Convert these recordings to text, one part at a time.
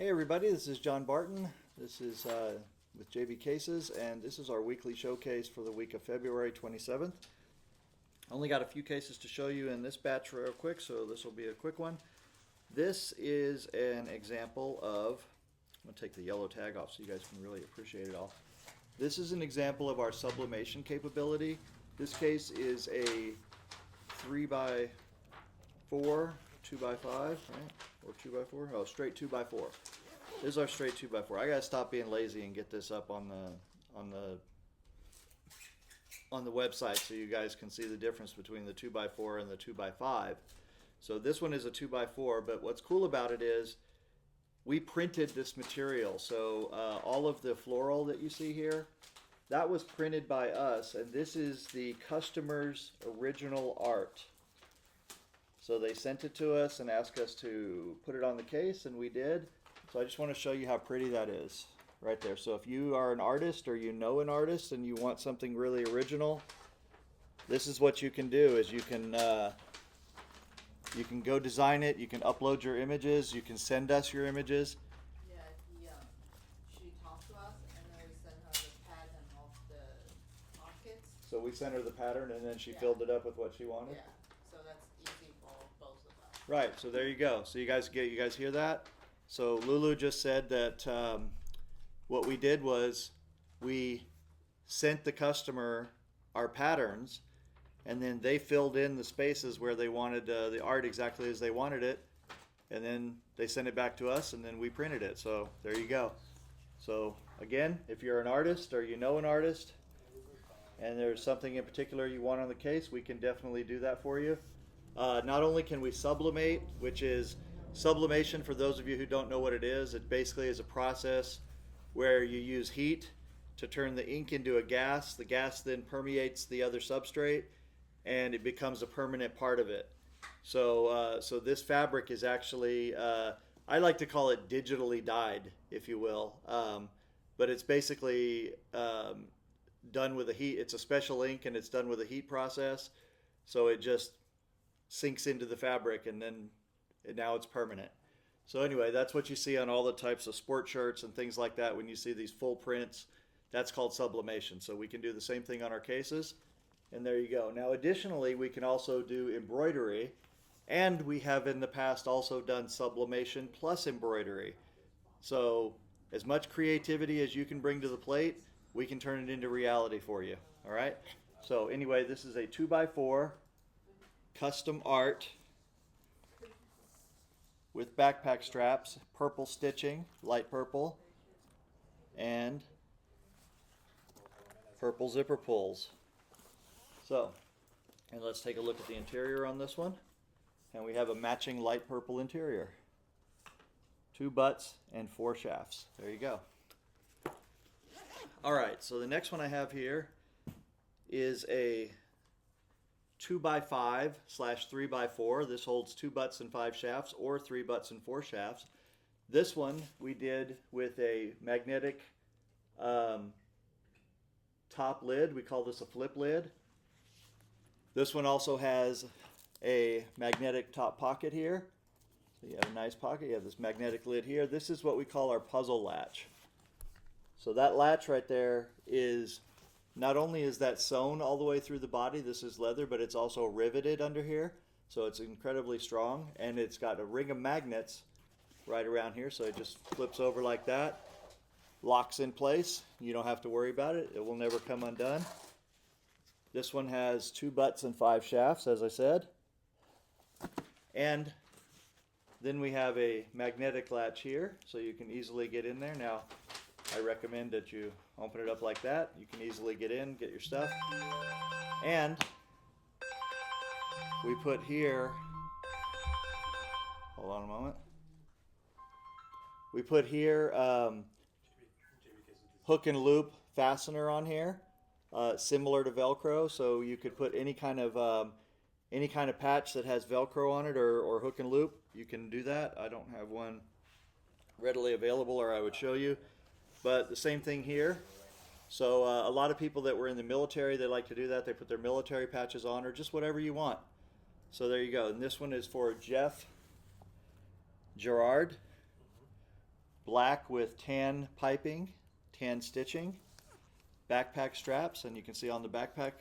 Hey everybody, this is John Barton. This is with JB Cases, and this is our weekly showcase for the week of February 27th. Only got a few cases to show you in this batch real quick, so this will be a quick one. This is an example of, I'm going to take the yellow tag off so you guys can really appreciate it all. This is an example of our sublimation capability. This case is a 3x4, 2x5, right? Or 2x4? Oh, straight 2x4. This is our straight 2x4. I gotta stop being lazy and get this up on the website so you guys can see the difference between the 2x4 and the 2x5. So this one is a 2x4, but what's cool about it is we printed this material. So all of the floral that you see here, that was printed by us, and this is the customer's original art. So they sent it to us and asked us to put it on the case, and we did. So I just want to show you how pretty that is right there. So if you are an artist or you know an artist and you want something really original, this is what you can do. Is you can go design it. You can upload your images. You can send us your images. Yeah, she talked to us, and then we sent her the pattern of the pockets. So we sent her the pattern, and then she filled it up with what she wanted. Yeah, so that's easy for both of us. Right. So there you go. So you guys hear that? So Lulu just said that what we did was we sent the customer our patterns, and then they filled in the spaces where they wanted the art exactly as they wanted it, and then they sent it back to us, and then we printed it. So there you go. So again, if you're an artist or you know an artist, and there's something in particular you want on the case, we can definitely do that for you. Not only can we sublimate, which is sublimation, for those of you who don't know what it basically is a process where you use heat to turn the ink into a gas. The gas then permeates the other substrate, and it becomes a permanent part of it. So, so this fabric is actually, I like to call it digitally dyed, if you will. But it's basically done with a heat. It's a special ink, and it's done with a heat process. So it just sinks into the fabric, and then now it's permanent. So anyway, that's what you see on all the types of sport shirts and things like that. When you see these full prints, that's called sublimation. So we can do the same thing on our cases, and there you go. Now additionally, we can also do embroidery, and we have in the past also done sublimation plus embroidery. So as much creativity as you can bring to the plate, we can turn it into reality for you. All right. So anyway, this is a 2x4 custom art with backpack straps, purple stitching, light purple, and purple zipper pulls. So, and let's take a look at the interior on this one. And we have a matching light purple interior. 2 butts and 4 shafts. There you go. All right, so the next one I have here is a 2x5/3x4. This holds 2 butts and 5 shafts, or 3 butts and 4 shafts. This one we did with a magnetic top lid. We call this a flip lid. This one also has a magnetic top pocket here. So you have a nice pocket. You have this magnetic lid here. This is what we call our puzzle latch. So that latch right there is, not only is that sewn all the way through the body, this is leather, but it's also riveted under here. So it's incredibly strong, and it's got a ring of magnets right around here. So it just flips over like that, locks in place. You don't have to worry about it. It will never come undone. This one has 2 butts and 5 shafts, as I said. And then we have a magnetic latch here, so you can easily get in there. Now, I recommend that you open it up like that. You can easily get in, get your stuff. And we put here, hold on a moment. We put here hook and loop fastener on here, similar to Velcro. So you could put any kind of patch that has Velcro on it, or hook and loop. You can do that. I don't have one readily available, or I would show you. But the same thing here. So a lot of people that were in the military, they like to do that. They put their military patches on, or just whatever you want. So there you go. And this one is for Jeff Gerard. black with tan piping, tan stitching, backpack straps, and you can see on the backpack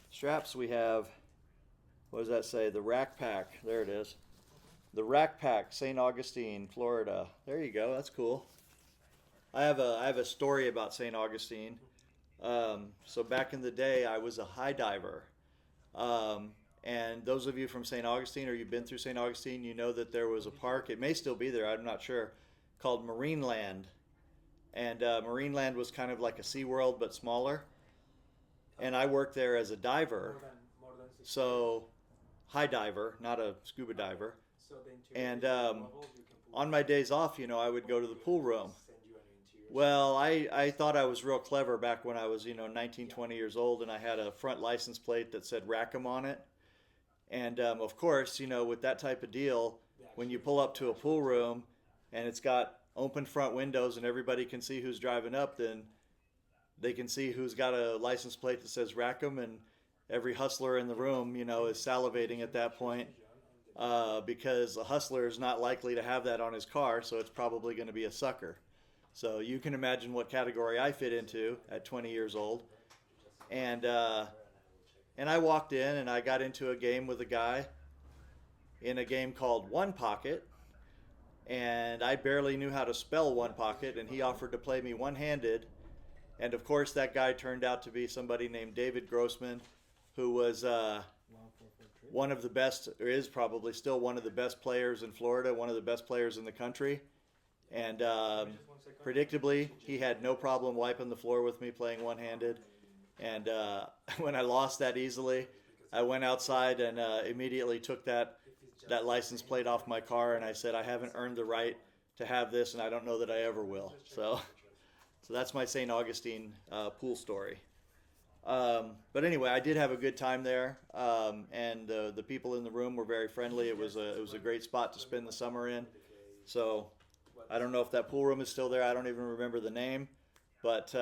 straps we have, what does that say? The Rack Pack. There it is. The Rack Pack, St. Augustine, Florida. There you go. That's cool. I have a story about St. Augustine. So back in the day, I was a high diver. And those of you from St. Augustine, or you've been through St. Augustine, you know that there was a park. It may still be there. I'm not sure. Called Marineland. And Marineland was kind of like a SeaWorld but smaller. And I worked there as a diver. So high diver, not a scuba diver. And on my days off, I would go to the pool room. Well, I thought I was real clever back when I was, 19, 20 years old, and I had a front license plate that said Rackham on it. And of course, with that type of deal, when you pull up to a pool room and it's got open front windows and everybody can see who's driving up, then they can see who's got a license plate that says Rackham, and every hustler in the room, is salivating at that point because a hustler is not likely to have that on his car, so it's probably going to be a sucker. So you can imagine what category I fit into at 20 years old. And I walked in and I got into a game with a guy in a game called One Pocket. And I barely knew how to spell One Pocket, and he offered to play me one-handed. And of course that guy turned out to be somebody named David Grossman, who was one of the best, or is probably still one of the best players in Florida, one of the best players in the country. And predictably, he had no problem wiping the floor with me playing one-handed. And when I lost that easily, I went outside and immediately took that license plate off my car, and I said, I haven't earned the right to have this, and I don't know that I ever will. So that's my St. Augustine pool story. But anyway, I did have a good time there, and the people in the room were very friendly. It was a great spot to spend the summer in. So I don't know if that pool room is still there. I don't even remember the name, but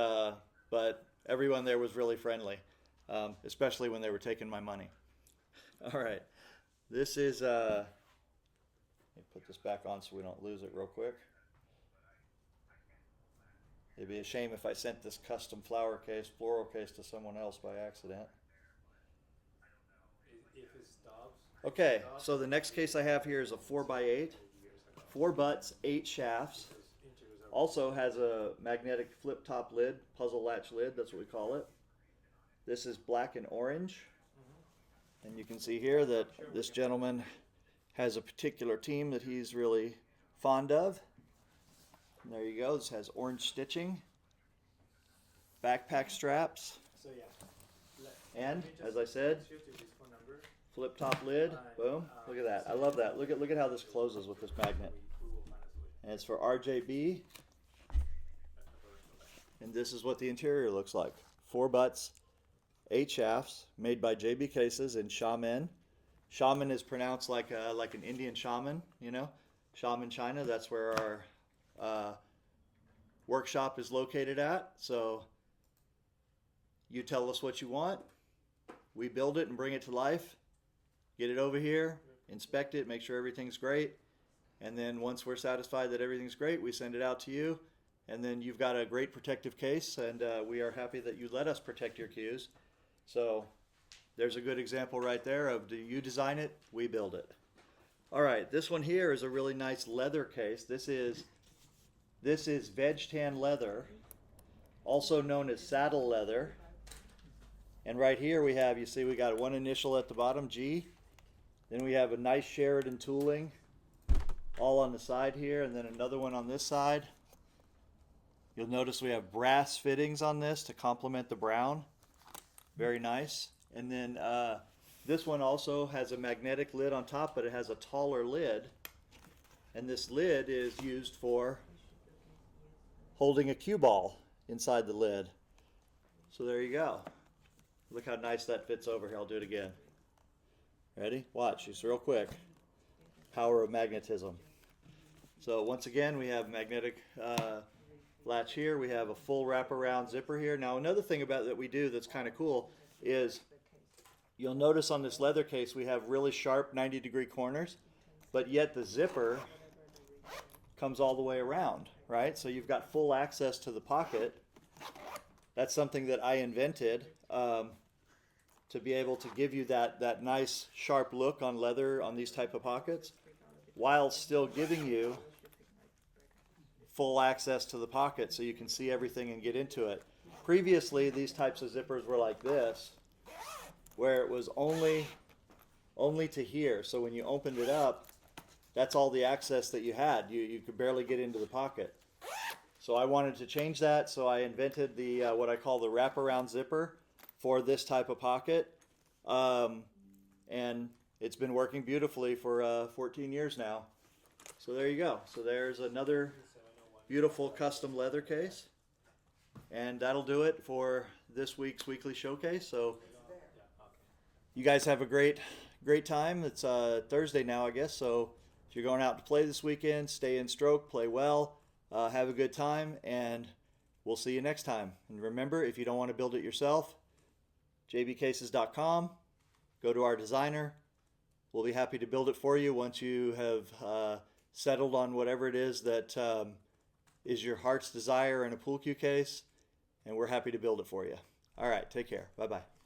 everyone there was really friendly, especially when they were taking my money. All right, this is. Let me put this back on so we don't lose it real quick. It'd be a shame if I sent this custom floral case to someone else by accident. Okay, so the next case I have here is a 4x8. 4 butts, 8 shafts. Also has a magnetic flip top lid, puzzle latch lid, that's what we call it. This is black and orange. And you can see here that this gentleman has a particular team that he's really fond of. And there you go, this has orange stitching, backpack straps, and as I said, flip top lid, boom, look at that. I love that. Look at how this closes with this magnet. And it's for RJB. And this is what the interior looks like. 4 butts, 8 shafts, made by JB Cases in Xiamen. Xiamen is pronounced like an Indian shaman, Xiamen, China. That's where our workshop is located at. So you tell us what you want. We build it and bring it to life. Get it over here, inspect it, make sure everything's great. And then once we're satisfied that everything's great, we send it out to you. And then you've got a great protective case, and we are happy that you let us protect your cues. So there's a good example right there of, do you design it, we build it. All right, this one here is a really nice leather case. This is veg tan leather, also known as saddle leather. And right here we have, you see we got one initial at the bottom, G. Then we have a nice Sheridan tooling all on the side here, and then another one on this side. You'll notice we have brass fittings on this to complement the brown. Very nice. And then this one also has a magnetic lid on top, but it has a taller lid. And this lid is used for holding a cue ball inside the lid. So there you go. Look how nice that fits over here. I'll do it again. Ready? Watch. Just real quick. Power of magnetism. So once again, we have magnetic latch here. We have a full wraparound zipper here. Now another thing about that we do that's kind of cool is you'll notice on this leather case we have really sharp 90-degree corners, but yet the zipper comes all the way around. right? So you've got full access to the pocket. That's something that I invented to be able to give you that nice sharp look on leather on these type of pockets, while still giving you full access to the pocket so you can see everything and get into it. Previously, these types of zippers were like this, where it was only to here. So when you opened it up, that's all the access that you had. You could barely get into the pocket. So I wanted to change that, so I invented the what I call the wraparound zipper for this type of pocket. And it's been working beautifully for 14 years now. So there you go. So there's another beautiful custom leather case. And that'll do it for this week's weekly showcase. So you guys have a great time. It's Thursday now, I guess. So if you're going out to play this weekend, stay in stroke, play well, have a good time, and we'll see you next time. And remember, if you don't want to build it yourself, jbcases.com, go to our designer. We'll be happy to build it for you once you have settled on whatever it is that is your heart's desire in a pool cue case, and we're happy to build it for you. All right, take care. Bye-bye.